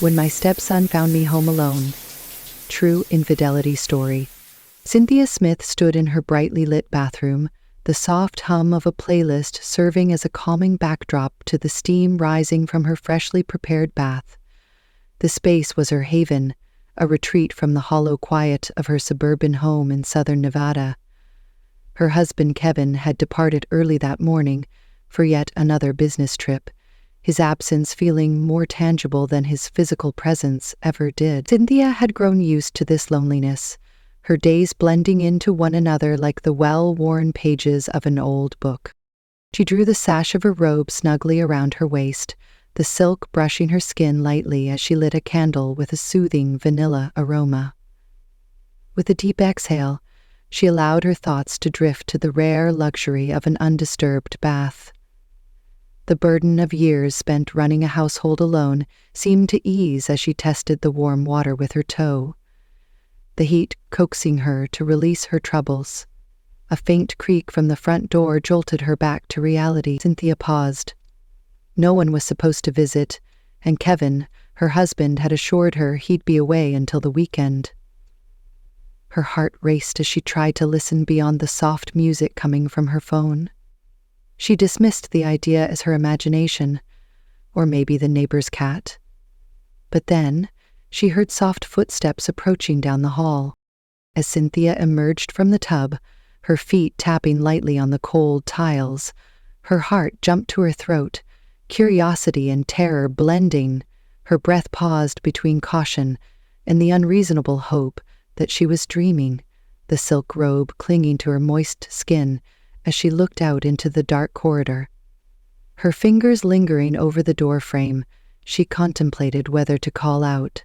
When my stepson found me home alone. True infidelity story. Cynthia Smith stood in her brightly lit bathroom, the soft hum of a playlist serving as a calming backdrop to the steam rising from her freshly prepared bath. The space was her haven, a retreat from the hollow quiet of her suburban home in southern Nevada. Her husband Kevin had departed early that morning for yet another business trip, his absence feeling more tangible than his physical presence ever did. Cynthia had grown used to this loneliness, her days blending into one another like the well-worn pages of an old book. She drew the sash of her robe snugly around her waist, the silk brushing her skin lightly as she lit a candle with a soothing vanilla aroma. With a deep exhale, she allowed her thoughts to drift to the rare luxury of an undisturbed bath. The burden of years spent running a household alone seemed to ease as she tested the warm water with her toe, the heat coaxing her to release her troubles. A faint creak from the front door jolted her back to reality. Cynthia paused. No one was supposed to visit, and Kevin, her husband, had assured her he'd be away until the weekend. Her heart raced as she tried to listen beyond the soft music coming from her phone. She dismissed the idea as her imagination, or maybe the neighbor's cat. But then, she heard soft footsteps approaching down the hall. As Cynthia emerged from the tub, her feet tapping lightly on the cold tiles, her heart jumped to her throat, curiosity and terror blending. Her breath paused between caution and the unreasonable hope that she was dreaming, the silk robe clinging to her moist skin as she looked out into the dark corridor. Her fingers lingering over the door frame, she contemplated whether to call out.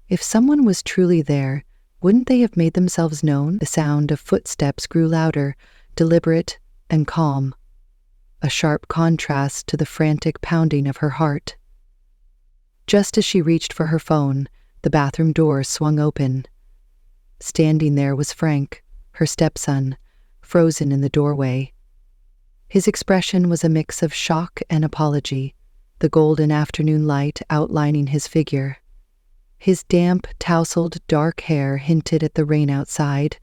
If someone was truly there, wouldn't they have made themselves known? The sound of footsteps grew louder, deliberate and calm, a sharp contrast to the frantic pounding of her heart. Just as she reached for her phone, the bathroom door swung open. Standing there was Frank, her stepson, frozen in the doorway. His expression was a mix of shock and apology, the golden afternoon light outlining his figure. His damp, tousled dark hair hinted at the rain outside,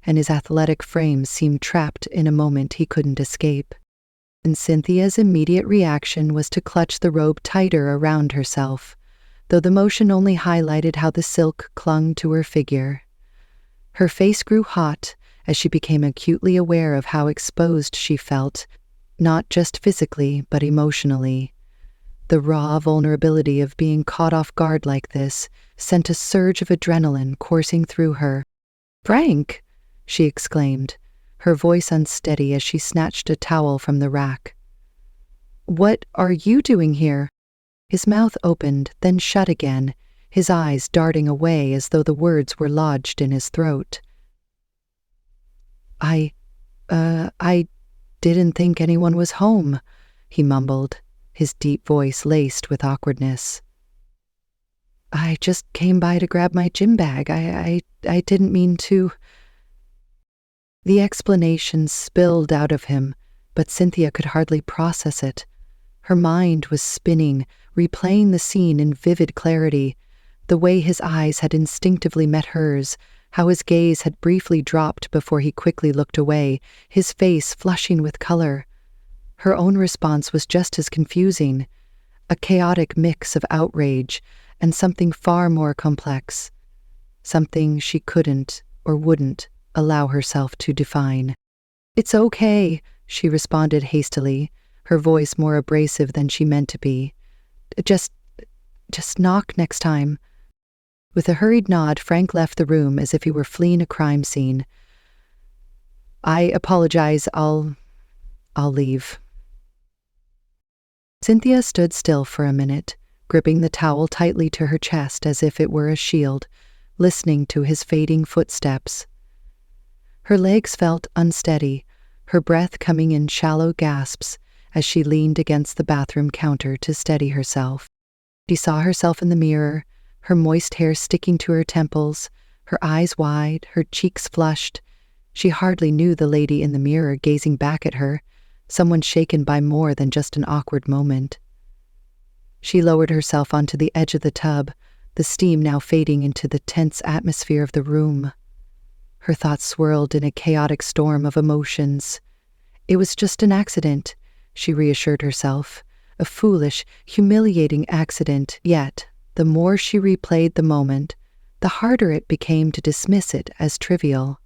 and his athletic frame seemed trapped in a moment he couldn't escape. And Cynthia's immediate reaction was to clutch the robe tighter around herself, though the motion only highlighted how the silk clung to her figure. Her face grew hot as she became acutely aware of how exposed she felt, not just physically, but emotionally. The raw vulnerability of being caught off guard like this sent a surge of adrenaline coursing through her. "Frank!" she exclaimed, her voice unsteady as she snatched a towel from the rack. "What are you doing here?" His mouth opened, then shut again, his eyes darting away as though the words were lodged in his throat. I didn't think anyone was home," he mumbled, his deep voice laced with awkwardness. "I just came by to grab my gym bag. I didn't mean to." The explanation spilled out of him, but Cynthia could hardly process it. Her mind was spinning, replaying the scene in vivid clarity, the way his eyes had instinctively met hers, how his gaze had briefly dropped before he quickly looked away, his face flushing with color. Her own response was just as confusing, a chaotic mix of outrage and something far more complex, something she couldn't or wouldn't allow herself to define. "It's okay," she responded hastily, her voice more abrasive than she meant to be. Just knock next time." With a hurried nod, Frank left the room as if he were fleeing a crime scene. "I apologize, I'll leave." Cynthia stood still for a minute, gripping the towel tightly to her chest as if it were a shield, listening to his fading footsteps. Her legs felt unsteady, her breath coming in shallow gasps as she leaned against the bathroom counter to steady herself. She saw herself in the mirror, her moist hair sticking to her temples, her eyes wide, her cheeks flushed. She hardly knew the lady in the mirror gazing back at her, someone shaken by more than just an awkward moment. She lowered herself onto the edge of the tub, the steam now fading into the tense atmosphere of the room. Her thoughts swirled in a chaotic storm of emotions. It was just an accident, she reassured herself. A foolish, humiliating accident, yet, the more she replayed the moment, the harder it became to dismiss it as trivial.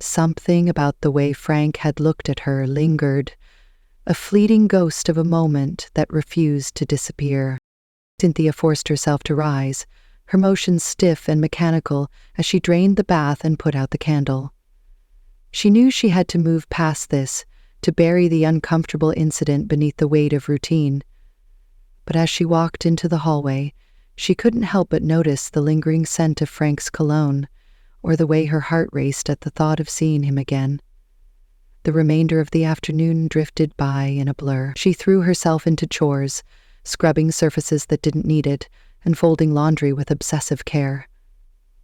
Something about the way Frank had looked at her lingered, a fleeting ghost of a moment that refused to disappear. Cynthia forced herself to rise, her motions stiff and mechanical as she drained the bath and put out the candle. She knew she had to move past this, to bury the uncomfortable incident beneath the weight of routine. But as she walked into the hallway, she couldn't help but notice the lingering scent of Frank's cologne, or the way her heart raced at the thought of seeing him again. The remainder of the afternoon drifted by in a blur. She threw herself into chores, scrubbing surfaces that didn't need it, and folding laundry with obsessive care.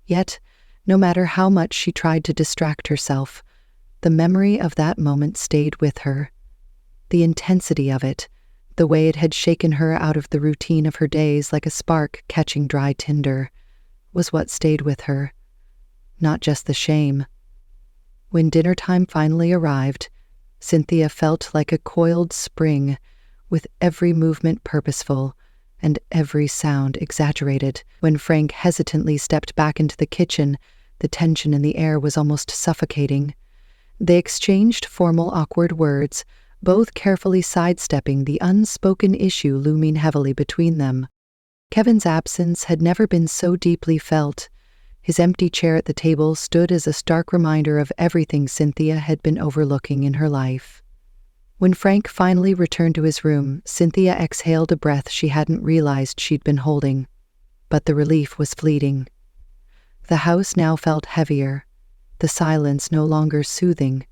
Yet, no matter how much she tried to distract herself, the memory of that moment stayed with her. The intensity of it, the way it had shaken her out of the routine of her days like a spark catching dry tinder, was what stayed with her. Not just the shame. When dinner time finally arrived, Cynthia felt like a coiled spring, with every movement purposeful and every sound exaggerated. When Frank hesitantly stepped back into the kitchen, the tension in the air was almost suffocating. They exchanged formal, awkward words, both carefully sidestepping the unspoken issue looming heavily between them. Kevin's absence had never been so deeply felt. His empty chair at the table stood as a stark reminder of everything Cynthia had been overlooking in her life. When Frank finally returned to his room, Cynthia exhaled a breath she hadn't realized she'd been holding. But the relief was fleeting. The house now felt heavier, the silence no longer soothing,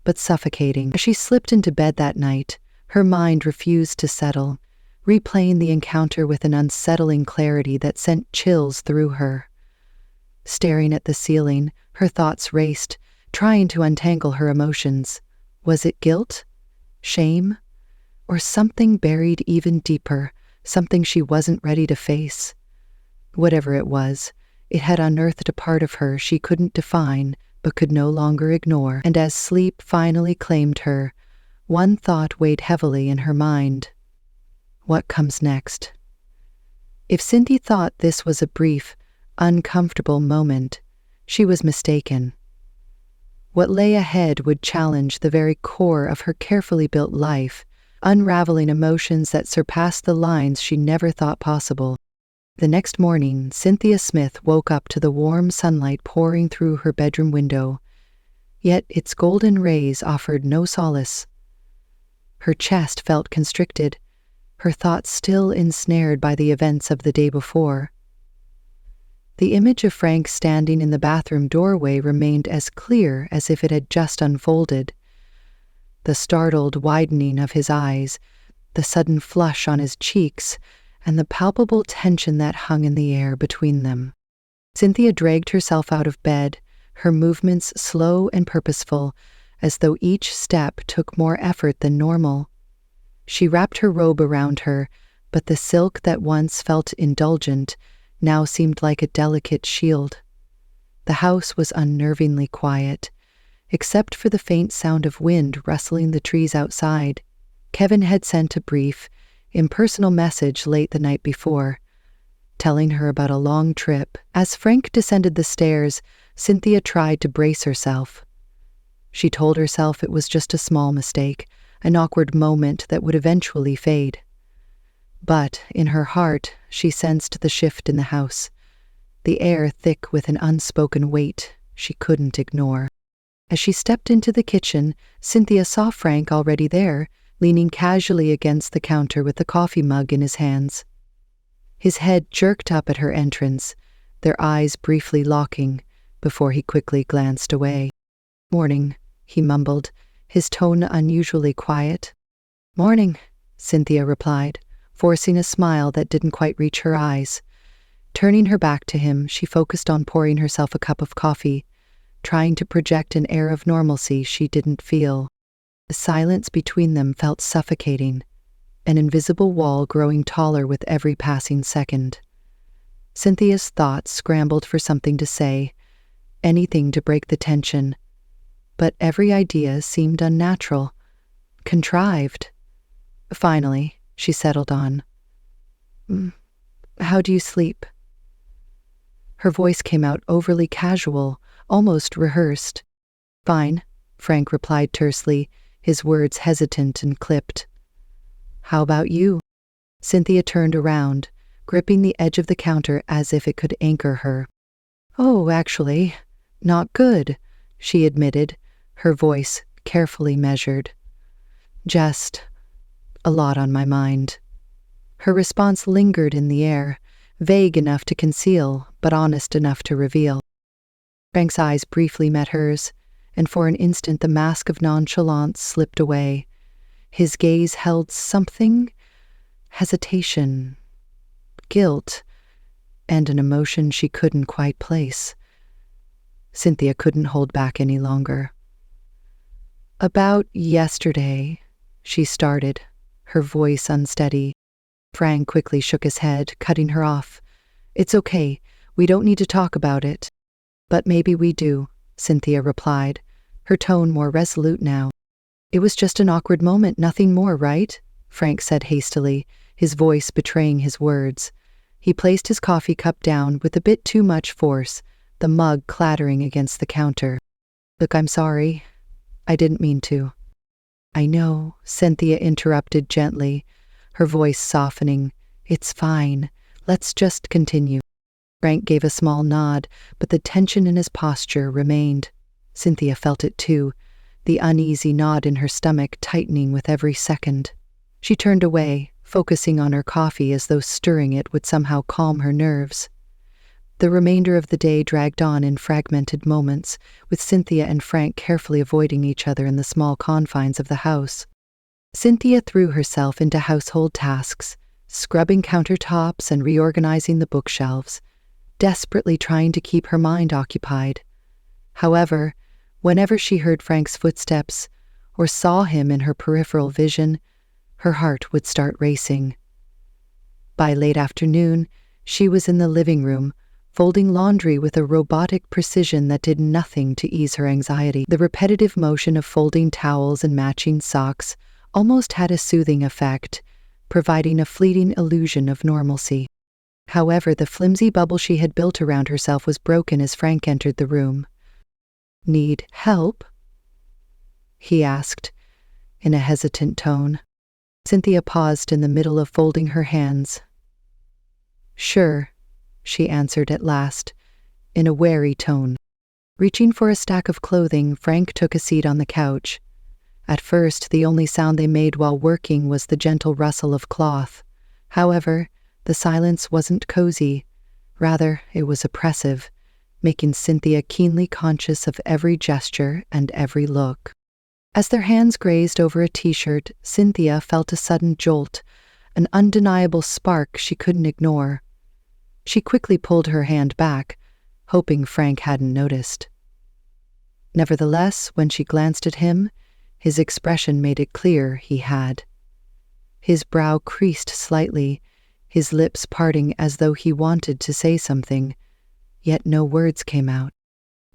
but suffocating. As she slipped into bed that night, her mind refused to settle, replaying the encounter with an unsettling clarity that sent chills through her. Staring at the ceiling, her thoughts raced, trying to untangle her emotions. Was it guilt? Shame? Or something buried even deeper, something she wasn't ready to face? Whatever it was, it had unearthed a part of her she couldn't define but could no longer ignore. And as sleep finally claimed her, one thought weighed heavily in her mind. What comes next? If Cynthia thought this was a brief, uncomfortable moment, she was mistaken. What lay ahead would challenge the very core of her carefully built life, unraveling emotions that surpassed the lines she never thought possible. The next morning, Cynthia Smith woke up to the warm sunlight pouring through her bedroom window, yet its golden rays offered no solace. Her chest felt constricted, her thoughts still ensnared by the events of the day before. The image of Frank standing in the bathroom doorway remained as clear as if it had just unfolded. The startled widening of his eyes, the sudden flush on his cheeks, and the palpable tension that hung in the air between them. Cynthia dragged herself out of bed, her movements slow and purposeful, as though each step took more effort than normal. She wrapped her robe around her, but the silk that once felt indulgent now seemed like a delicate shield. The house was unnervingly quiet, except for the faint sound of wind rustling the trees outside. Kevin had sent a brief, impersonal message late the night before, telling her about a long trip. As Frank descended the stairs, Cynthia tried to brace herself. She told herself it was just a small mistake, an awkward moment that would eventually fade. But, in her heart, she sensed the shift in the house, the air thick with an unspoken weight she couldn't ignore. As she stepped into the kitchen, Cynthia saw Frank already there, leaning casually against the counter with the coffee mug in his hands. His head jerked up at her entrance, their eyes briefly locking, before he quickly glanced away. "Morning," he mumbled, his tone unusually quiet. "Morning," Cynthia replied, forcing a smile that didn't quite reach her eyes. Turning her back to him, she focused on pouring herself a cup of coffee, trying to project an air of normalcy she didn't feel. The silence between them felt suffocating, an invisible wall growing taller with every passing second. Cynthia's thoughts scrambled for something to say, anything to break the tension, but every idea seemed unnatural, contrived. Finally, she settled on, "How do you sleep?" Her voice came out overly casual, almost rehearsed. "Fine," Frank replied tersely, his words hesitant and clipped. "How about you?" Cynthia turned around, gripping the edge of the counter as if it could anchor her. "Oh, actually, not good," she admitted, her voice carefully measured. "Just a lot on my mind." Her response lingered in the air, vague enough to conceal, but honest enough to reveal. Frank's eyes briefly met hers, and for an instant the mask of nonchalance slipped away. His gaze held something, hesitation, guilt, and an emotion she couldn't quite place. Cynthia couldn't hold back any longer. "About yesterday," she started, her voice unsteady. Frank quickly shook his head, cutting her off. "It's okay, we don't need to talk about it." "But maybe we do," Cynthia replied, her tone more resolute now. "It was just an awkward moment, nothing more, right?" Frank said hastily, his voice betraying his words. He placed his coffee cup down with a bit too much force, the mug clattering against the counter. "Look, I'm sorry. I didn't mean to." "I know," Cynthia interrupted gently, her voice softening. "It's fine. Let's just continue." Frank gave a small nod, but the tension in his posture remained. Cynthia felt it too, the uneasy knot in her stomach tightening with every second. She turned away, focusing on her coffee as though stirring it would somehow calm her nerves. The remainder of the day dragged on in fragmented moments, with Cynthia and Frank carefully avoiding each other in the small confines of the house. Cynthia threw herself into household tasks, scrubbing countertops and reorganizing the bookshelves, desperately trying to keep her mind occupied. However, whenever she heard Frank's footsteps or saw him in her peripheral vision, her heart would start racing. By late afternoon, she was in the living room, folding laundry with a robotic precision that did nothing to ease her anxiety. The repetitive motion of folding towels and matching socks almost had a soothing effect, providing a fleeting illusion of normalcy. However, the flimsy bubble she had built around herself was broken as Frank entered the room. "Need help?" he asked, in a hesitant tone. Cynthia paused in the middle of folding her hands. "Sure," she answered at last, in a wary tone. Reaching for a stack of clothing, Frank took a seat on the couch. At first, the only sound they made while working was the gentle rustle of cloth. However, the silence wasn't cozy. Rather, it was oppressive, making Cynthia keenly conscious of every gesture and every look. As their hands grazed over a t-shirt, Cynthia felt a sudden jolt, an undeniable spark she couldn't ignore. She quickly pulled her hand back, hoping Frank hadn't noticed. Nevertheless, when she glanced at him, his expression made it clear he had. His brow creased slightly, his lips parting as though he wanted to say something, yet no words came out.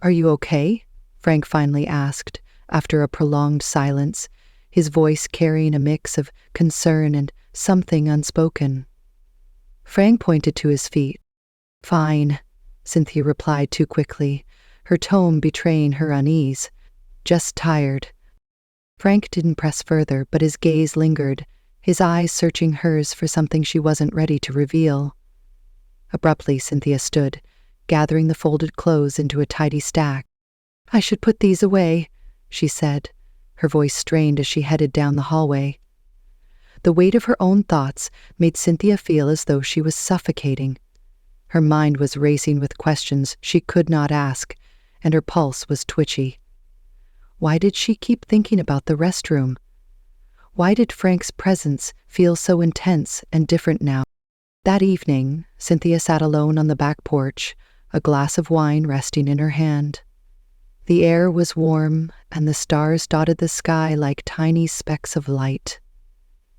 "Are you okay?" Frank finally asked, after a prolonged silence, his voice carrying a mix of concern and something unspoken. Frank pointed to his feet. "Fine," Cynthia replied too quickly, her tone betraying her unease. "Just tired." Frank didn't press further, but his gaze lingered, his eyes searching hers for something she wasn't ready to reveal. Abruptly, Cynthia stood, gathering the folded clothes into a tidy stack. "I should put these away," she said, her voice strained as she headed down the hallway. The weight of her own thoughts made Cynthia feel as though she was suffocating. Her mind was racing with questions she could not ask, and her pulse was twitchy. Why did she keep thinking about the restroom? Why did Frank's presence feel so intense and different now? That evening, Cynthia sat alone on the back porch, a glass of wine resting in her hand. The air was warm, and the stars dotted the sky like tiny specks of light.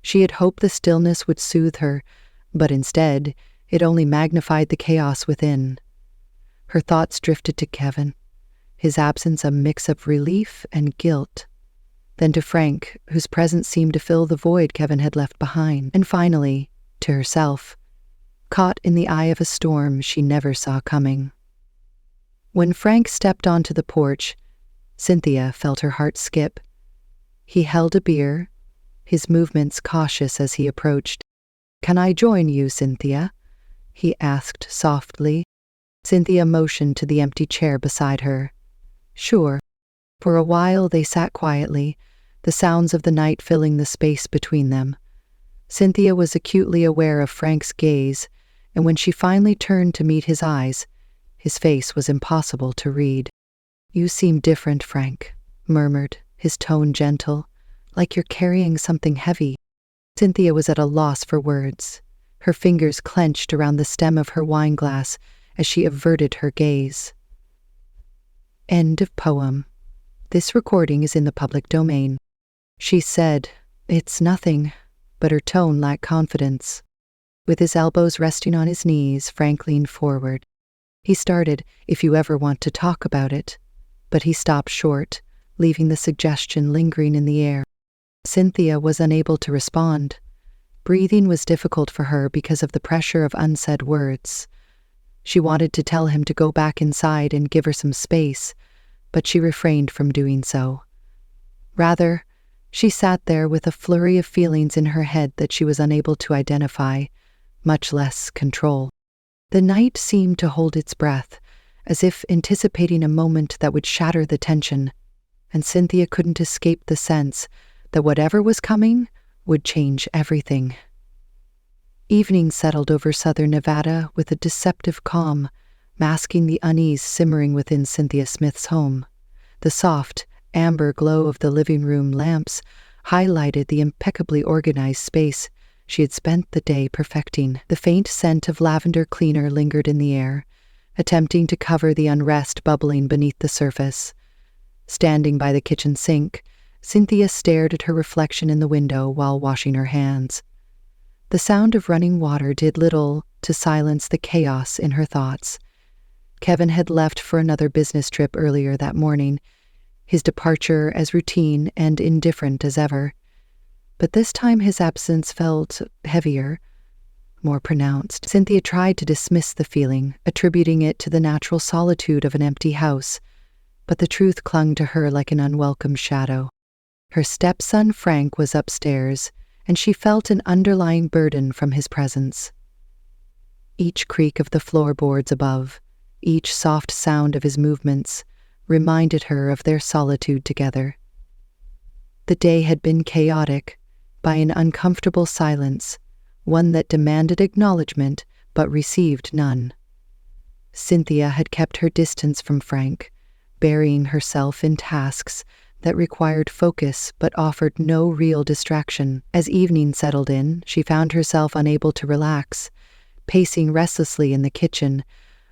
She had hoped the stillness would soothe her, but instead, it only magnified the chaos within. Her thoughts drifted to Kevin, his absence a mix of relief and guilt. Then to Frank, whose presence seemed to fill the void Kevin had left behind. And finally, to herself, caught in the eye of a storm she never saw coming. When Frank stepped onto the porch, Cynthia felt her heart skip. He held a beer, his movements cautious as he approached. "Can I join you, Cynthia?" he asked softly. Cynthia motioned to the empty chair beside her. "Sure." For a while they sat quietly, the sounds of the night filling the space between them. Cynthia was acutely aware of Frank's gaze, and when she finally turned to meet his eyes, his face was impossible to read. "You seem different, Frank," murmured, his tone gentle, "like you're carrying something heavy." Cynthia was at a loss for words. Her fingers clenched around the stem of her wineglass as she averted her gaze. End of poem. This recording is in the public domain. She said, "It's nothing," but her tone lacked confidence. With his elbows resting on his knees, Frank leaned forward. He started, "If you ever want to talk about it," but he stopped short, leaving the suggestion lingering in the air. Cynthia was unable to respond. Breathing was difficult for her because of the pressure of unsaid words. She wanted to tell him to go back inside and give her some space, but she refrained from doing so. Rather, she sat there with a flurry of feelings in her head that she was unable to identify, much less control. The night seemed to hold its breath, as if anticipating a moment that would shatter the tension, and Cynthia couldn't escape the sense that whatever was coming would change everything. Evening settled over southern Nevada with a deceptive calm, masking the unease simmering within Cynthia Smith's home. The soft, amber glow of the living room lamps highlighted the impeccably organized space she had spent the day perfecting. The faint scent of lavender cleaner lingered in the air, attempting to cover the unrest bubbling beneath the surface. Standing by the kitchen sink, Cynthia stared at her reflection in the window while washing her hands. The sound of running water did little to silence the chaos in her thoughts. Kevin had left for another business trip earlier that morning, his departure as routine and indifferent as ever. But this time his absence felt heavier, more pronounced. Cynthia tried to dismiss the feeling, attributing it to the natural solitude of an empty house, but the truth clung to her like an unwelcome shadow. Her stepson Frank was upstairs, and she felt an underlying burden from his presence. Each creak of the floorboards above, each soft sound of his movements, reminded her of their solitude together. The day had been chaotic, by an uncomfortable silence, one that demanded acknowledgement but received none. Cynthia had kept her distance from Frank, burying herself in tasks that required focus but offered no real distraction. As evening settled in, she found herself unable to relax, pacing restlessly in the kitchen,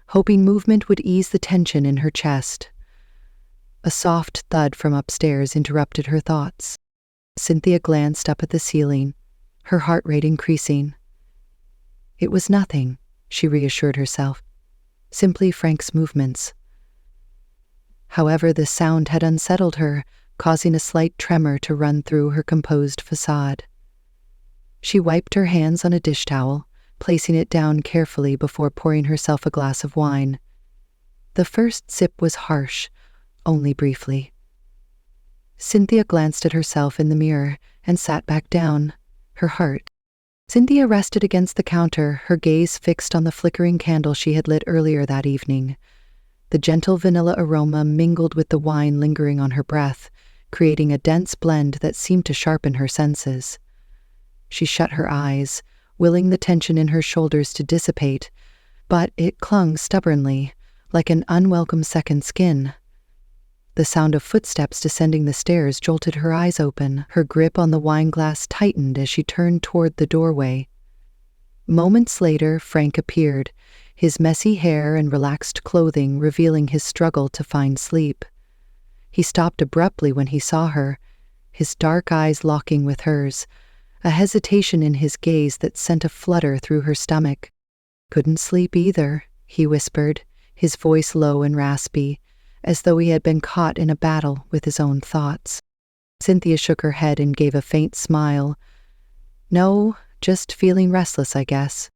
hoping movement would ease the tension in her chest. A soft thud from upstairs interrupted her thoughts. Cynthia glanced up at the ceiling, her heart rate increasing. It was nothing, she reassured herself, simply Frank's movements. However, the sound had unsettled her, causing a slight tremor to run through her composed facade. She wiped her hands on a dish towel, placing it down carefully before pouring herself a glass of wine. The first sip was harsh, only briefly. Cynthia glanced at herself in the mirror and sat back down, her heart. Cynthia rested against the counter, her gaze fixed on the flickering candle she had lit earlier that evening. The gentle vanilla aroma mingled with the wine lingering on her breath, creating a dense blend that seemed to sharpen her senses. She shut her eyes, willing the tension in her shoulders to dissipate, but it clung stubbornly, like an unwelcome second skin. The sound of footsteps descending the stairs jolted her eyes open. Her grip on the wineglass tightened as she turned toward the doorway. Moments later, Frank appeared, his messy hair and relaxed clothing revealing his struggle to find sleep. He stopped abruptly when he saw her, his dark eyes locking with hers, a hesitation in his gaze that sent a flutter through her stomach. "Couldn't sleep either," he whispered, his voice low and raspy, as though he had been caught in a battle with his own thoughts. Cynthia shook her head and gave a faint smile. "No, just feeling restless, I guess."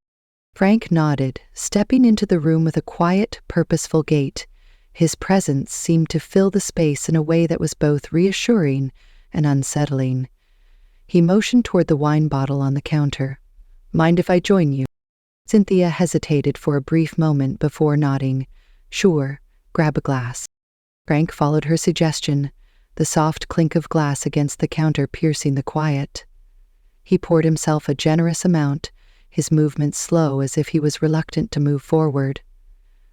Frank nodded, stepping into the room with a quiet, purposeful gait. His presence seemed to fill the space in a way that was both reassuring and unsettling. He motioned toward the wine bottle on the counter. "Mind if I join you?" Cynthia hesitated for a brief moment before nodding. "Sure, grab a glass." Frank followed her suggestion, the soft clink of glass against the counter piercing the quiet. He poured himself a generous amount, his movements slow as if he was reluctant to move forward.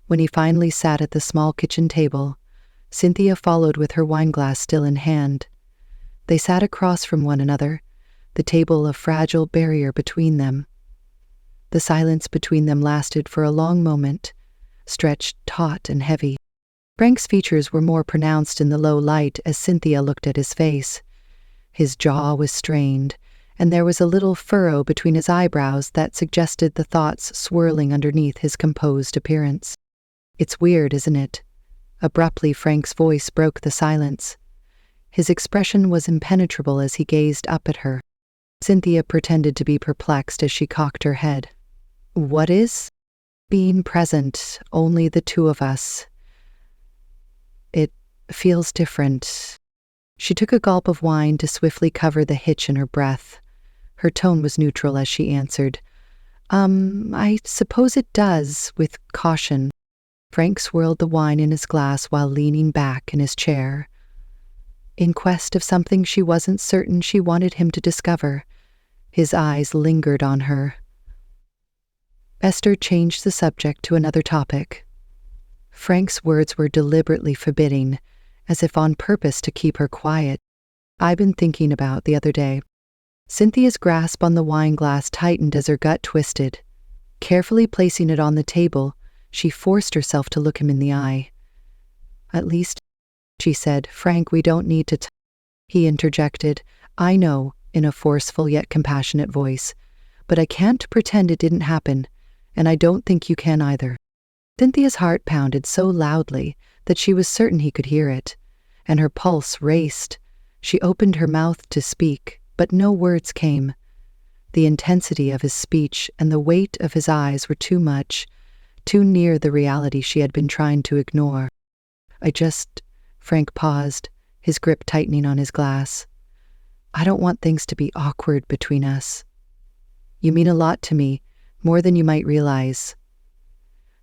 When he finally sat at the small kitchen table, Cynthia followed with her wineglass still in hand. They sat across from one another, the table a fragile barrier between them. The silence between them lasted for a long moment, stretched taut and heavy. Frank's features were more pronounced in the low light as Cynthia looked at his face. His jaw was strained, and there was a little furrow between his eyebrows that suggested the thoughts swirling underneath his composed appearance. "It's weird, isn't it?" Abruptly, Frank's voice broke the silence. His expression was impenetrable as he gazed up at her. Cynthia pretended to be perplexed as she cocked her head. "What is?" "Being present, only the two of us. It feels different." She took a gulp of wine to swiftly cover the hitch in her breath. Her tone was neutral as she answered, I suppose it does," with caution. Frank swirled the wine in his glass while leaning back in his chair. In quest of something she wasn't certain she wanted him to discover, his eyes lingered on her. Esther changed the subject to another topic. Frank's words were deliberately forbidding, as if on purpose to keep her quiet. "I've been thinking about the other day." Cynthia's grasp on the wine glass tightened as her gut twisted. Carefully placing it on the table, she forced herself to look him in the eye. "At least," she said, "Frank, we don't need to He interjected, "I know," in a forceful yet compassionate voice, "but I can't pretend it didn't happen, and I don't think you can either." Cynthia's heart pounded so loudly that she was certain he could hear it, and her pulse raced. She opened her mouth to speak, but no words came. The intensity of his speech and the weight of his eyes were too much, too near the reality she had been trying to ignore. Frank paused, his grip tightening on his glass. "I don't want things to be awkward between us. You mean a lot to me, more than you might realize."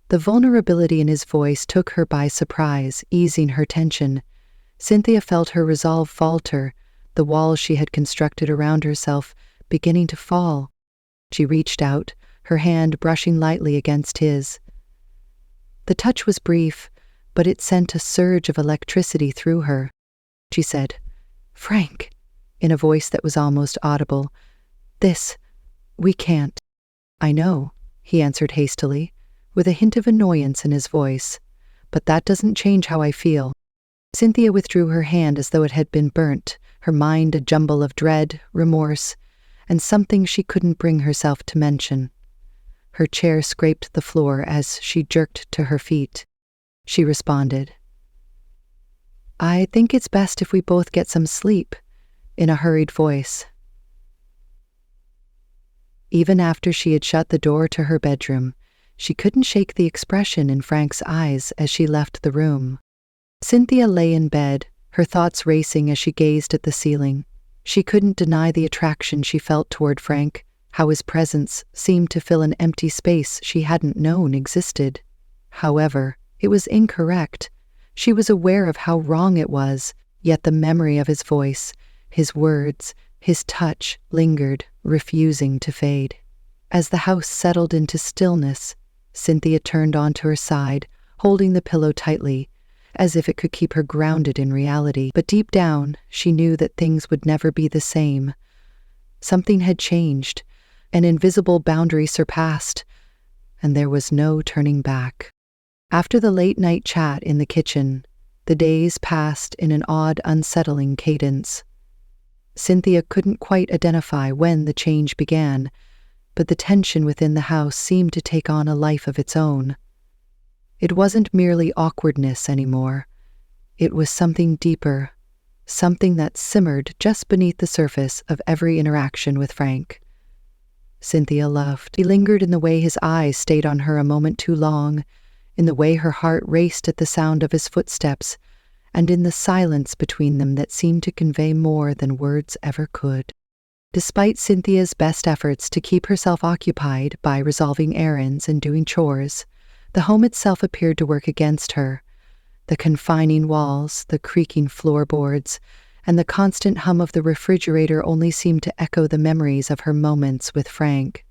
The vulnerability in his voice took her by surprise, easing her tension. Cynthia felt her resolve falter, the walls she had constructed around herself beginning to fall. She reached out, her hand brushing lightly against his. The touch was brief, but it sent a surge of electricity through her. She said, "Frank," in a voice that was almost audible, we can't." "I know," he answered hastily, with a hint of annoyance in his voice, "but that doesn't change how I feel." Cynthia withdrew her hand as though it had been burnt, her mind a jumble of dread, remorse, and something she couldn't bring herself to mention. Her chair scraped the floor as she jerked to her feet. She responded, "I think it's best if we both get some sleep," in a hurried voice. Even after she had shut the door to her bedroom, she couldn't shake the expression in Frank's eyes as she left the room. Cynthia lay in bed, her thoughts racing as she gazed at the ceiling. She couldn't deny the attraction she felt toward Frank, how his presence seemed to fill an empty space she hadn't known existed. However, it was incorrect. She was aware of how wrong it was, yet the memory of his voice, his words, his touch lingered, refusing to fade. As the house settled into stillness, Cynthia turned onto her side, holding the pillow tightly, as if it could keep her grounded in reality. But deep down, she knew that things would never be the same. Something had changed, an invisible boundary surpassed, and there was no turning back. After the late-night chat in the kitchen, the days passed in an odd, unsettling cadence. Cynthia couldn't quite identify when the change began, but the tension within the house seemed to take on a life of its own. It wasn't merely awkwardness anymore. It was something deeper, something that simmered just beneath the surface of every interaction with Frank. Cynthia laughed. He lingered in the way his eyes stayed on her a moment too long, in the way her heart raced at the sound of his footsteps, and in the silence between them that seemed to convey more than words ever could. Despite Cynthia's best efforts to keep herself occupied by resolving errands and doing chores, the home itself appeared to work against her. The confining walls, the creaking floorboards, and the constant hum of the refrigerator only seemed to echo the memories of her moments with Frank.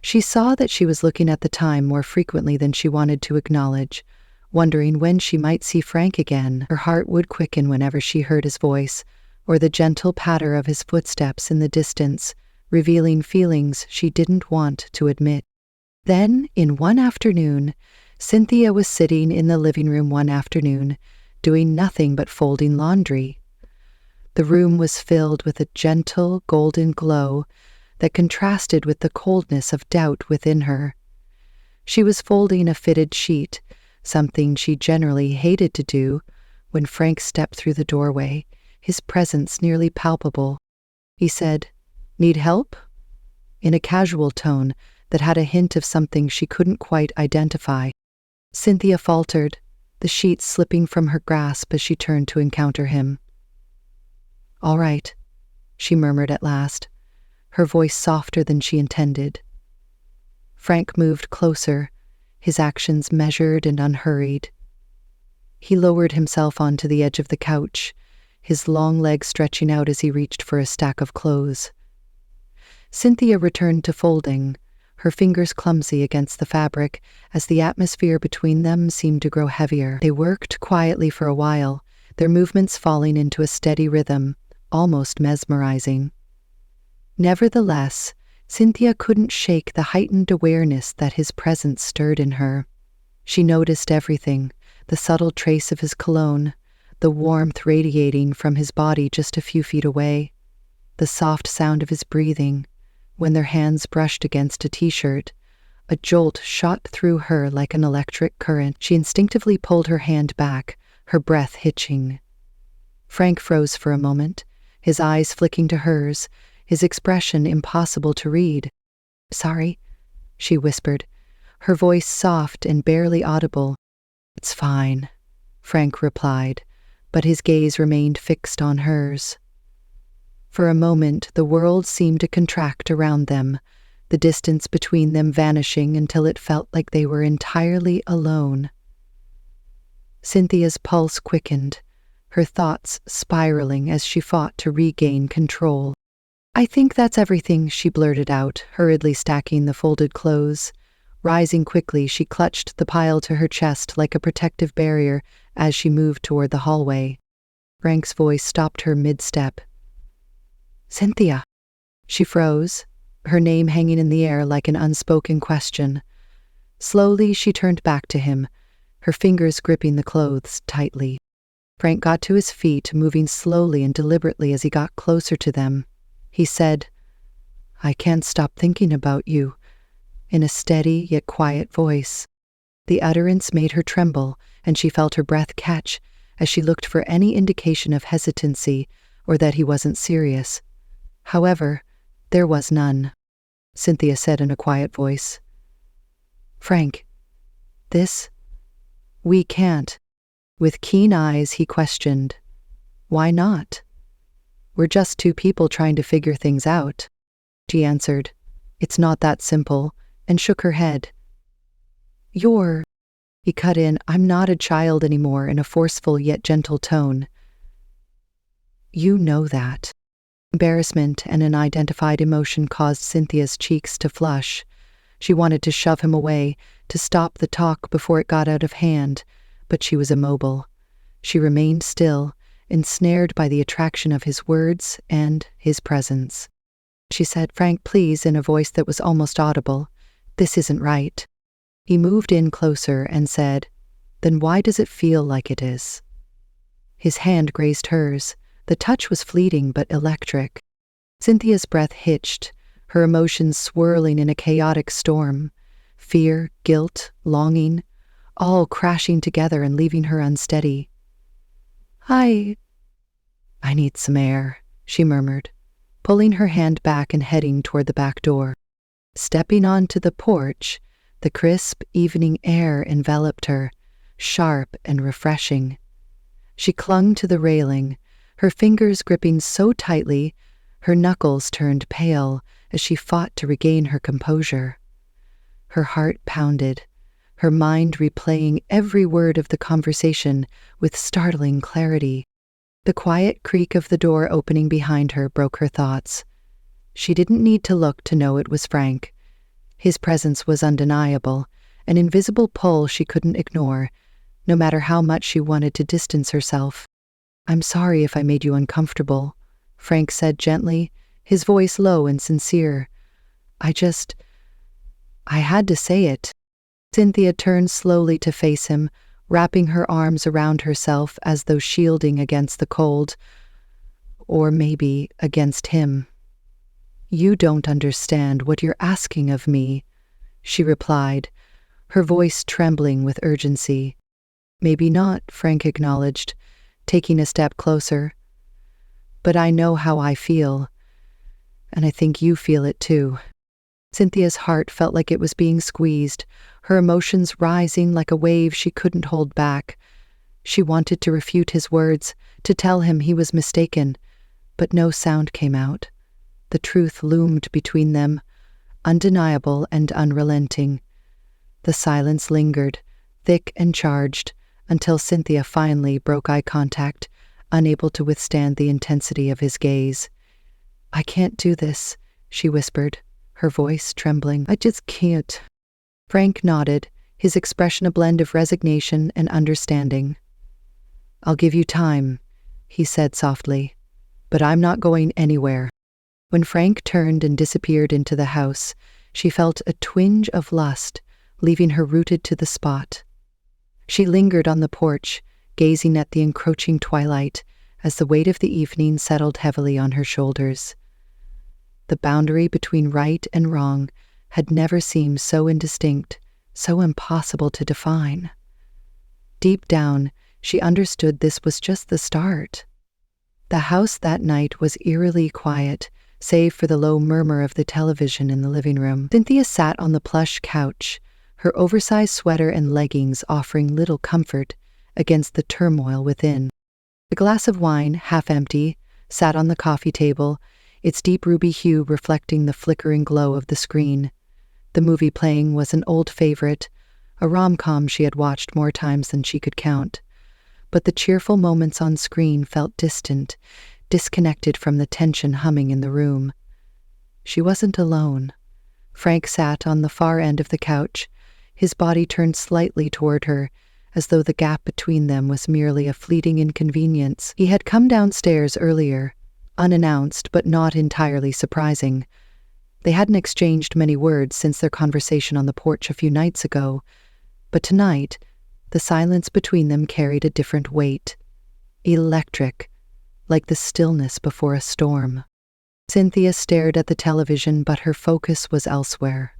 She saw that she was looking at the time more frequently than she wanted to acknowledge, wondering when she might see Frank again. Her heart would quicken whenever she heard his voice, or the gentle patter of his footsteps in the distance, revealing feelings she didn't want to admit. Then, in one afternoon, Cynthia was sitting in the living room one afternoon, doing nothing but folding laundry. The room was filled with a gentle, golden glow that contrasted with the coldness of doubt within her. She was folding a fitted sheet, something she generally hated to do, when Frank stepped through the doorway, his presence nearly palpable. He said, "Need help?" in a casual tone that had a hint of something she couldn't quite identify. Cynthia faltered, the sheet slipping from her grasp as she turned to encounter him. "All right," she murmured at last, her voice softer than she intended. Frank moved closer, his actions measured and unhurried. He lowered himself onto the edge of the couch, his long legs stretching out as he reached for a stack of clothes. Cynthia returned to folding, her fingers clumsy against the fabric as the atmosphere between them seemed to grow heavier. They worked quietly for a while, their movements falling into a steady rhythm, almost mesmerizing. Nevertheless, Cynthia couldn't shake the heightened awareness that his presence stirred in her. She noticed everything, the subtle trace of his cologne, the warmth radiating from his body just a few feet away, the soft sound of his breathing. When their hands brushed against a t-shirt, a jolt shot through her like an electric current. She instinctively pulled her hand back, her breath hitching. Frank froze for a moment, his eyes flicking to hers, his expression impossible to read. "Sorry," she whispered, her voice soft and barely audible. "It's fine," Frank replied, but his gaze remained fixed on hers. For a moment, the world seemed to contract around them, the distance between them vanishing until it felt like they were entirely alone. Cynthia's pulse quickened, her thoughts spiraling as she fought to regain control. "I think that's everything," she blurted out, hurriedly stacking the folded clothes. Rising quickly, she clutched the pile to her chest like a protective barrier as she moved toward the hallway. Frank's voice stopped her mid-step. "Cynthia." She froze, her name hanging in the air like an unspoken question. Slowly, she turned back to him, her fingers gripping the clothes tightly. Frank got to his feet, moving slowly and deliberately as he got closer to them. He said, "I can't stop thinking about you," in a steady yet quiet voice. The utterance made her tremble, and she felt her breath catch as she looked for any indication of hesitancy or that he wasn't serious. However, there was none. Cynthia said in a quiet voice, "Frank, we can't." With keen eyes, he questioned, "Why not?" "We're just two people trying to figure things out." She answered, "It's not that simple," and shook her head. He cut in, "I'm not a child anymore," in a forceful yet gentle tone. "You know that." Embarrassment and an unidentified emotion caused Cynthia's cheeks to flush. She wanted to shove him away, to stop the talk before it got out of hand, but she was immobile. She remained still, ensnared by the attraction of his words and his presence. She said, "Frank, please," in a voice that was almost audible, "this isn't right." He moved in closer and said, "Then why does it feel like it is?" His hand grazed hers. The touch was fleeting but electric. Cynthia's breath hitched, her emotions swirling in a chaotic storm. Fear, guilt, longing, all crashing together and leaving her unsteady. I need some air, she murmured, pulling her hand back and heading toward the back door. Stepping onto the porch, the crisp evening air enveloped her, sharp and refreshing. She clung to the railing, her fingers gripping so tightly, her knuckles turned pale as she fought to regain her composure. Her heart pounded, her mind replaying every word of the conversation with startling clarity. The quiet creak of the door opening behind her broke her thoughts. She didn't need to look to know it was Frank. His presence was undeniable, an invisible pull she couldn't ignore, no matter how much she wanted to distance herself. "I'm sorry if I made you uncomfortable," Frank said gently, his voice low and sincere. I had to say it." Cynthia turned slowly to face him, wrapping her arms around herself as though shielding against the cold, or maybe against him. "You don't understand what you're asking of me," she replied, her voice trembling with urgency. "Maybe not," Frank acknowledged, taking a step closer. "But I know how I feel, and I think you feel it too." Cynthia's heart felt like it was being squeezed, her emotions rising like a wave she couldn't hold back. She wanted to refute his words, to tell him he was mistaken, but no sound came out. The truth loomed between them, undeniable and unrelenting. The silence lingered, thick and charged, until Cynthia finally broke eye contact, unable to withstand the intensity of his gaze. "I can't do this," she whispered, her voice trembling. "I just can't." Frank nodded, his expression a blend of resignation and understanding. "I'll give you time," he said softly, "but I'm not going anywhere." When Frank turned and disappeared into the house, she felt a twinge of lust, leaving her rooted to the spot. She lingered on the porch, gazing at the encroaching twilight as the weight of the evening settled heavily on her shoulders. The boundary between right and wrong had never seemed so indistinct, so impossible to define. Deep down, she understood this was just the start. The house that night was eerily quiet, save for the low murmur of the television in the living room. Cynthia sat on the plush couch, her oversized sweater and leggings offering little comfort against the turmoil within. The glass of wine, half empty, sat on the coffee table, its deep ruby hue reflecting the flickering glow of the screen. The movie playing was an old favorite, a rom-com she had watched more times than she could count. But the cheerful moments on screen felt distant, disconnected from the tension humming in the room. She wasn't alone. Frank sat on the far end of the couch, his body turned slightly toward her, as though the gap between them was merely a fleeting inconvenience. He had come downstairs earlier, unannounced but not entirely surprising. They hadn't exchanged many words since their conversation on the porch a few nights ago, but tonight, the silence between them carried a different weight. Electric, like the stillness before a storm. Cynthia stared at the television, but her focus was elsewhere.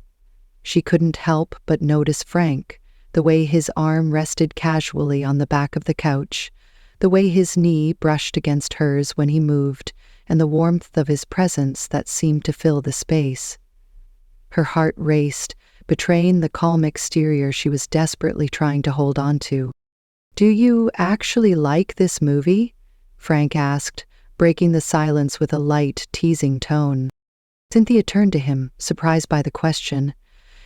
She couldn't help but notice Frank, the way his arm rested casually on the back of the couch, the way his knee brushed against hers when he moved, and the warmth of his presence that seemed to fill the space. Her heart raced, betraying the calm exterior she was desperately trying to hold on to. "Do you actually like this movie?" Frank asked, breaking the silence with a light, teasing tone. Cynthia turned to him, surprised by the question.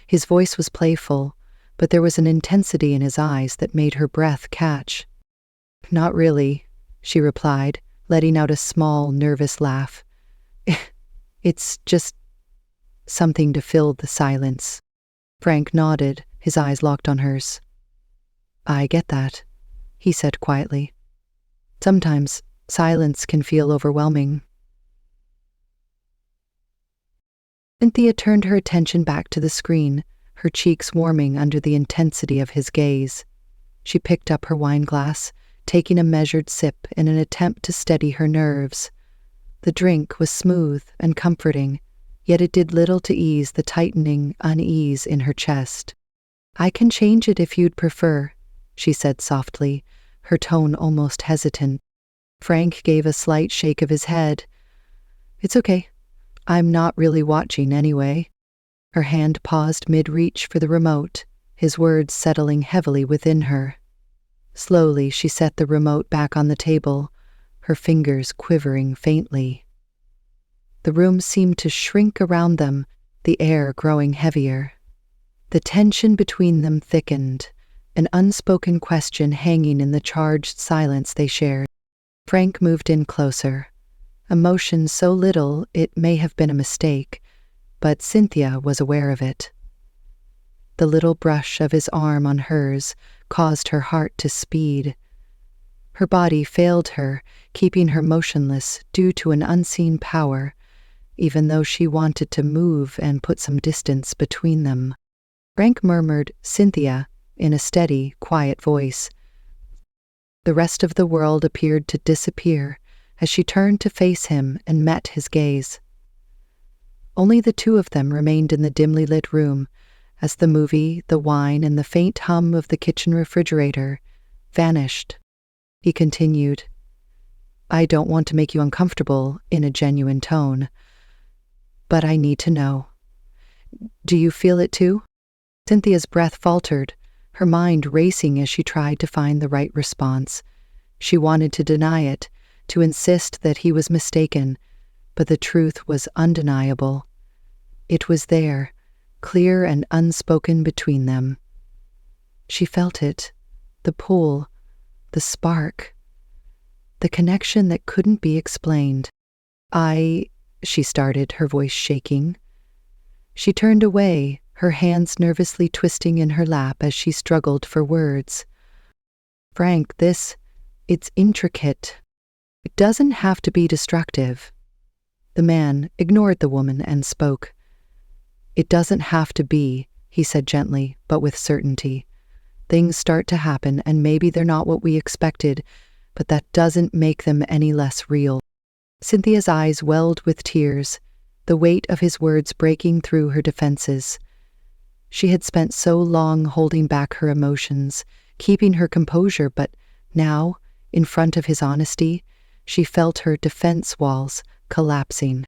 His voice was playful, but there was an intensity in his eyes that made her breath catch. "Not really," she replied, letting out a small, nervous laugh. "It's just something to fill the silence." Frank nodded, his eyes locked on hers. "I get that," he said quietly. "Sometimes silence can feel overwhelming." Cynthia turned her attention back to the screen, her cheeks warming under the intensity of his gaze. She picked up her wine glass, taking a measured sip in an attempt to steady her nerves. The drink was smooth and comforting, yet it did little to ease the tightening unease in her chest. "I can change it if you'd prefer," she said softly, her tone almost hesitant. Frank gave a slight shake of his head. "It's okay. I'm not really watching anyway." Her hand paused mid-reach for the remote, his words settling heavily within her. Slowly, she set the remote back on the table, her fingers quivering faintly. The room seemed to shrink around them, the air growing heavier. The tension between them thickened, an unspoken question hanging in the charged silence they shared. Frank moved in closer. Emotion so little it may have been a mistake, but Cynthia was aware of it. The little brush of his arm on hers caused her heart to speed. Her body failed her, keeping her motionless due to an unseen power, even though she wanted to move and put some distance between them. Frank murmured, "Cynthia," in a steady, quiet voice. The rest of the world appeared to disappear as she turned to face him and met his gaze. Only the two of them remained in the dimly lit room, as the movie, the wine, and the faint hum of the kitchen refrigerator vanished. He continued, "I don't want to make you uncomfortable," in a genuine tone, "but I need to know. Do you feel it too?" Cynthia's breath faltered, her mind racing as she tried to find the right response. She wanted to deny it, to insist that he was mistaken, but the truth was undeniable. It was there, clear and unspoken between them. She felt it, the pull, the spark, the connection that couldn't be explained. She started, her voice shaking. She turned away, her hands nervously twisting in her lap as she struggled for words. "Frank, it's intricate. It doesn't have to be destructive." The man ignored the woman and spoke. "It doesn't have to be," he said gently, but with certainty. "Things start to happen, and maybe they're not what we expected, but that doesn't make them any less real." Cynthia's eyes welled with tears, the weight of his words breaking through her defenses. She had spent so long holding back her emotions, keeping her composure, but now, in front of his honesty, she felt her defense walls collapsing.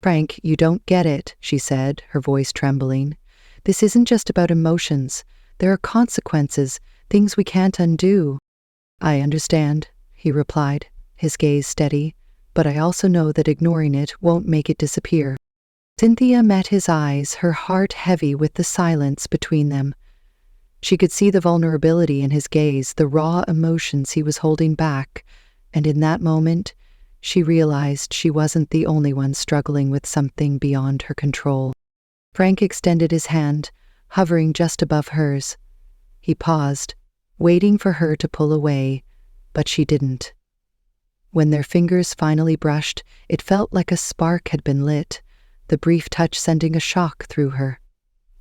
"Frank, you don't get it," she said, her voice trembling. "This isn't just about emotions. There are consequences, things we can't undo." "I understand," he replied, his gaze steady, "but I also know that ignoring it won't make it disappear." Cynthia met his eyes, her heart heavy with the silence between them. She could see the vulnerability in his gaze, the raw emotions he was holding back, and in that moment, she realized she wasn't the only one struggling with something beyond her control. Frank extended his hand, hovering just above hers. He paused, waiting for her to pull away, but she didn't. When their fingers finally brushed, it felt like a spark had been lit, the brief touch sending a shock through her.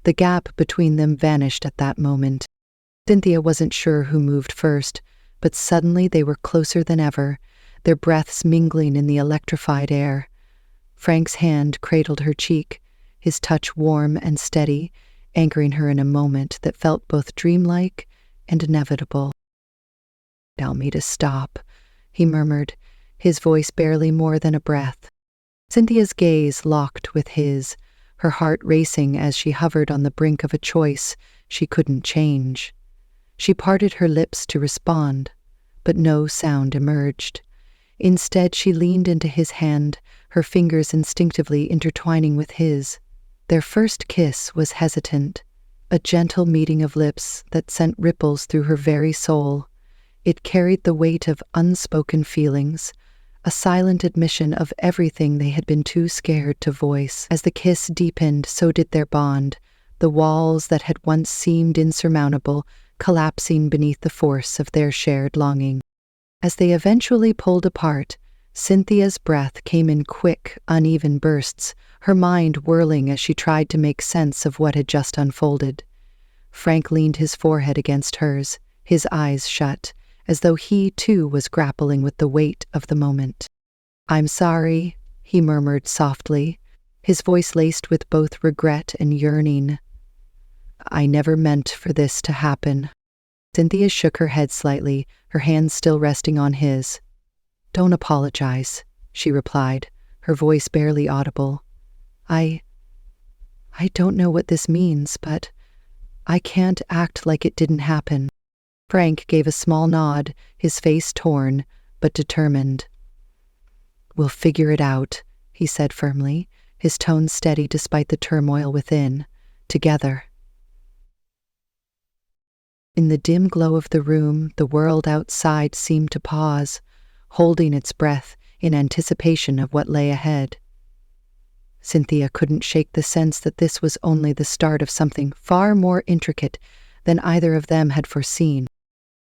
The gap between them vanished at that moment. Cynthia wasn't sure who moved first, but suddenly they were closer than ever, their breaths mingling in the electrified air. Frank's hand cradled her cheek, his touch warm and steady, anchoring her in a moment that felt both dreamlike and inevitable. "Tell me to stop," he murmured, his voice barely more than a breath. Cynthia's gaze locked with his, her heart racing as she hovered on the brink of a choice she couldn't change. She parted her lips to respond, but no sound emerged. Instead, she leaned into his hand, her fingers instinctively intertwining with his. Their first kiss was hesitant, a gentle meeting of lips that sent ripples through her very soul. It carried the weight of unspoken feelings, a silent admission of everything they had been too scared to voice. As the kiss deepened, so did their bond, the walls that had once seemed insurmountable collapsing beneath the force of their shared longing. As they eventually pulled apart, Cynthia's breath came in quick, uneven bursts, her mind whirling as she tried to make sense of what had just unfolded. Frank leaned his forehead against hers, his eyes shut, as though he, too, was grappling with the weight of the moment. "I'm sorry," he murmured softly, his voice laced with both regret and yearning. "I never meant for this to happen." Cynthia shook her head slightly, her hands still resting on his. "Don't apologize," she replied, her voice barely audible. I don't know what this means, but I can't act like it didn't happen." Frank gave a small nod, his face torn, but determined. "We'll figure it out," he said firmly, his tone steady despite the turmoil within. "Together." In the dim glow of the room, the world outside seemed to pause, holding its breath in anticipation of what lay ahead. Cynthia couldn't shake the sense that this was only the start of something far more intricate than either of them had foreseen.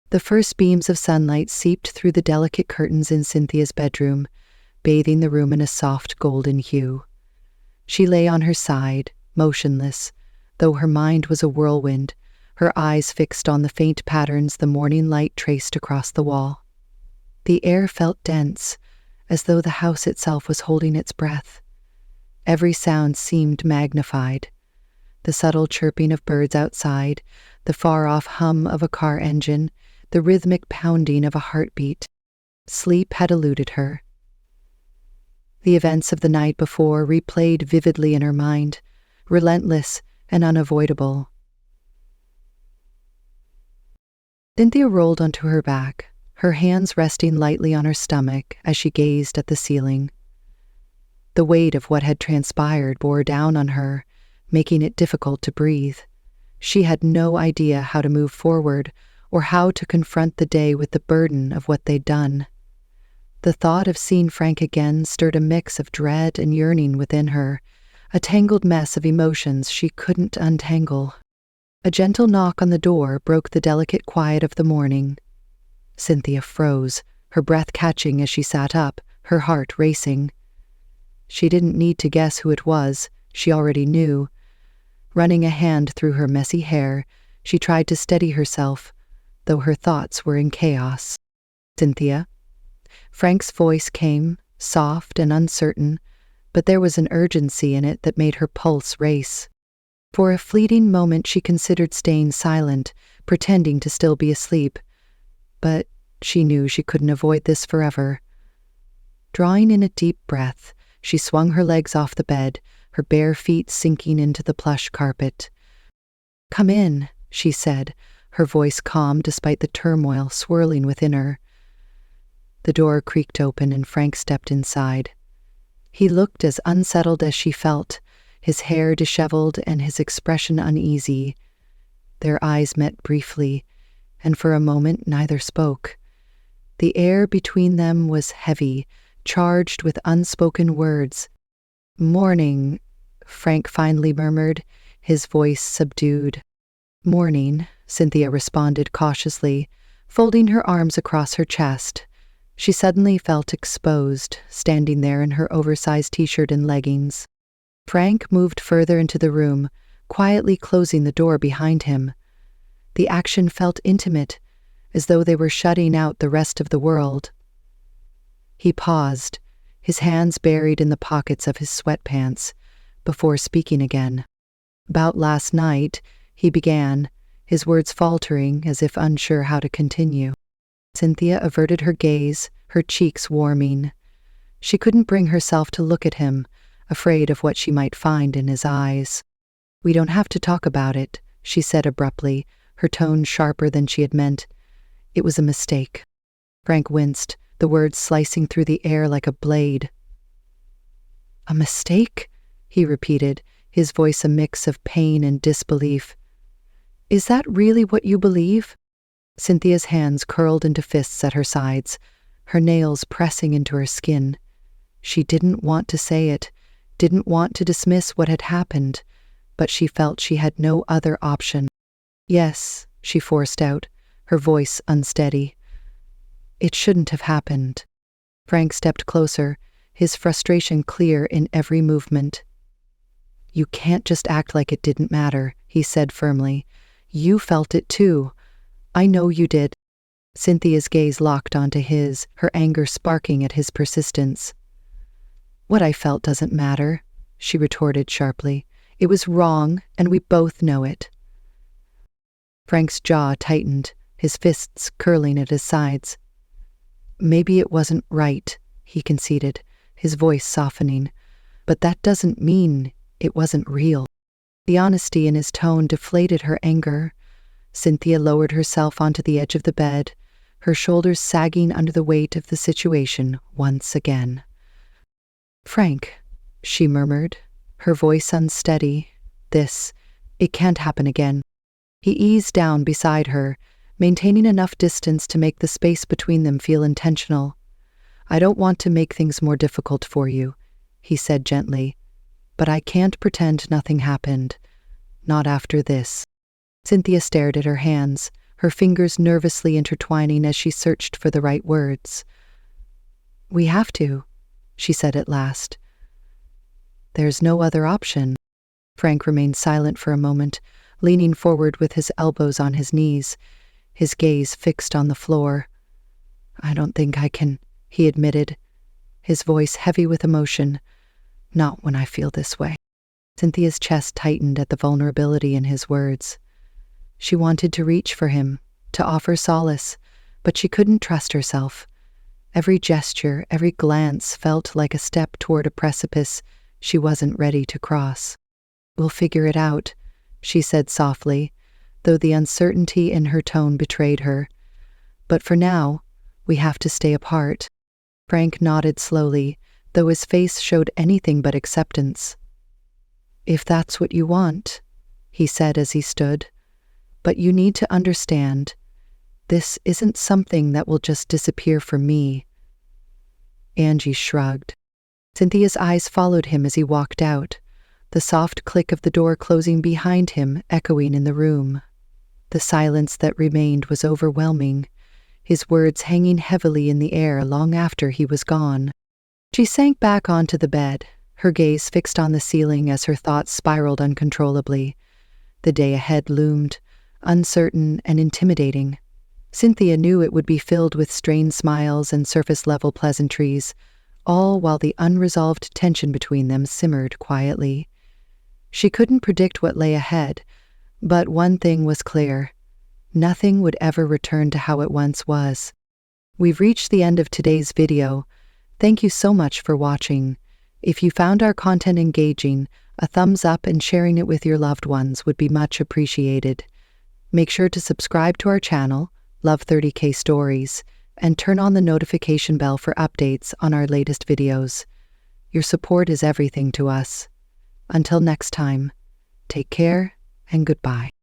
The first beams of sunlight seeped through the delicate curtains in Cynthia's bedroom, bathing the room in a soft golden hue. She lay on her side, motionless, though her mind was a whirlwind, her eyes fixed on the faint patterns the morning light traced across the wall. The air felt dense, as though the house itself was holding its breath. Every sound seemed magnified. The subtle chirping of birds outside, the far-off hum of a car engine, the rhythmic pounding of a heartbeat. Sleep had eluded her. The events of the night before replayed vividly in her mind, relentless and unavoidable. Cynthia rolled onto her back, her hands resting lightly on her stomach as she gazed at the ceiling. The weight of what had transpired bore down on her, making it difficult to breathe. She had no idea how to move forward or how to confront the day with the burden of what they'd done. The thought of seeing Frank again stirred a mix of dread and yearning within her, a tangled mess of emotions she couldn't untangle. A gentle knock on the door broke the delicate quiet of the morning. Cynthia froze, her breath catching as she sat up, her heart racing. She didn't need to guess who it was, she already knew. Running a hand through her messy hair, she tried to steady herself, though her thoughts were in chaos. "Cynthia?" Frank's voice came, soft and uncertain, but there was an urgency in it that made her pulse race. For a fleeting moment she considered staying silent, pretending to still be asleep. But she knew she couldn't avoid this forever. Drawing in a deep breath, she swung her legs off the bed, her bare feet sinking into the plush carpet. "Come in," she said, her voice calm despite the turmoil swirling within her. The door creaked open and Frank stepped inside. He looked as unsettled as she felt, his hair disheveled and his expression uneasy. Their eyes met briefly, and for a moment neither spoke. The air between them was heavy, charged with unspoken words. "Morning," Frank finally murmured, his voice subdued. "Morning," Cynthia responded cautiously, folding her arms across her chest. She suddenly felt exposed, standing there in her oversized t-shirt and leggings. Frank moved further into the room, quietly closing the door behind him. The action felt intimate, as though they were shutting out the rest of the world. He paused, his hands buried in the pockets of his sweatpants, before speaking again. "About last night," he began, his words faltering as if unsure how to continue. Cynthia averted her gaze, her cheeks warming. She couldn't bring herself to look at him, afraid of what she might find in his eyes. "We don't have to talk about it," she said abruptly, her tone sharper than she had meant. "It was a mistake." Frank winced, the words slicing through the air like a blade. "A mistake?" he repeated, his voice a mix of pain and disbelief. "Is that really what you believe?" Cynthia's hands curled into fists at her sides, her nails pressing into her skin. She didn't want to say it, didn't want to dismiss what had happened, but she felt she had no other option. "Yes," she forced out, her voice unsteady. "It shouldn't have happened." Frank stepped closer, his frustration clear in every movement. "You can't just act like it didn't matter," he said firmly. "You felt it too. I know you did." Cynthia's gaze locked onto his, her anger sparking at his persistence. What I felt doesn't matter, she retorted sharply. It was wrong, and we both know it. Frank's jaw tightened, his fists curling at his sides. Maybe it wasn't right, he conceded, his voice softening, but that doesn't mean it wasn't real. The honesty in his tone deflated her anger. Cynthia lowered herself onto the edge of the bed, her shoulders sagging under the weight of the situation once again. Frank, she murmured, her voice unsteady. It can't happen again. He eased down beside her, maintaining enough distance to make the space between them feel intentional. I don't want to make things more difficult for you, he said gently, but I can't pretend nothing happened. Not after this. Cynthia stared at her hands, her fingers nervously intertwining as she searched for the right words. We have to, she said at last. There's no other option. Frank remained silent for a moment, leaning forward with his elbows on his knees, his gaze fixed on the floor. I don't think I can, he admitted, his voice heavy with emotion. Not when I feel this way. Cynthia's chest tightened at the vulnerability in his words. She wanted to reach for him, to offer solace, but she couldn't trust herself. Every gesture, every glance felt like a step toward a precipice she wasn't ready to cross. We'll figure it out, she said softly, though the uncertainty in her tone betrayed her. But for now, we have to stay apart. Frank nodded slowly, though his face showed anything but acceptance. If that's what you want, he said as he stood. But you need to understand, this isn't something that will just disappear for me. Angie shrugged. Cynthia's eyes followed him as he walked out, the soft click of the door closing behind him echoing in the room. The silence that remained was overwhelming, his words hanging heavily in the air long after he was gone. She sank back onto the bed, her gaze fixed on the ceiling as her thoughts spiraled uncontrollably. The day ahead loomed, uncertain and intimidating. Cynthia knew it would be filled with strained smiles and surface-level pleasantries, all while the unresolved tension between them simmered quietly. She couldn't predict what lay ahead, but one thing was clear. Nothing would ever return to how it once was. We've reached the end of today's video. Thank you so much for watching. If you found our content engaging, a thumbs up and sharing it with your loved ones would be much appreciated. Make sure to subscribe to our channel, Love 30K Stories, and turn on the notification bell for updates on our latest videos. Your support is everything to us. Until next time, take care and goodbye.